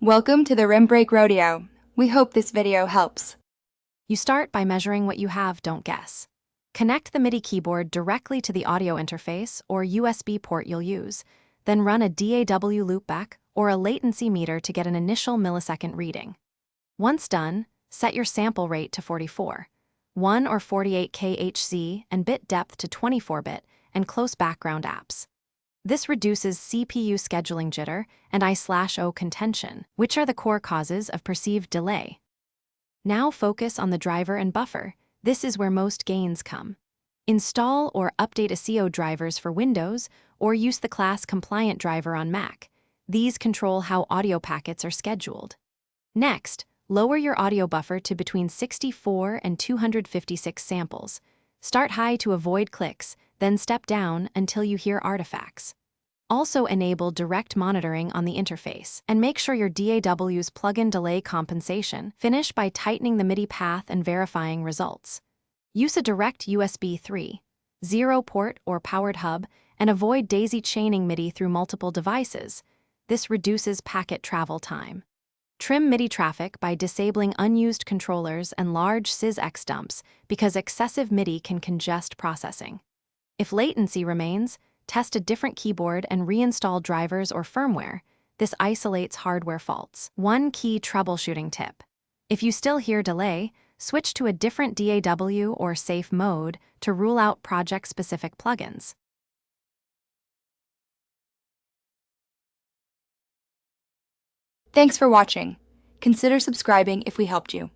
Welcome to the Rim Break Rodeo. We hope this video helps. You start by measuring what you have, don't guess. Connect the Midi keyboard directly to the audio interface or USB port you'll use, then run a DAW loopback or a latency meter to get an initial millisecond reading. Once done, set your sample rate to 44, 1 or 48 kHz and bit depth to 24-bit, and close background apps. This reduces CPU scheduling jitter and I/O contention, which are the core causes of perceived delay. Now focus on the driver and buffer. This is where most gains come. Install or update SEO drivers for Windows or use the class-compliant driver on Mac. These control how audio packets are scheduled. Next, lower your audio buffer to between 64 and 256 samples. Start high to avoid clicks, then step down until you hear artifacts. Also enable direct monitoring on the interface, and make sure your DAW's plugin delay compensation. Finish by tightening the Midi path and verifying results. Use a direct USB 3.0 port or powered hub, and avoid daisy-chaining Midi through multiple devices. This reduces packet travel time. Trim Midi traffic by disabling unused controllers and large sysx dumps because excessive Midi can congest processing. If latency remains, test a different keyboard and reinstall drivers or firmware. This isolates hardware faults. One key troubleshooting tip. If you still hear delay, switch to a different DAW or safe mode to rule out project-specific plugins. Thanks for watching. Consider subscribing if we helped you.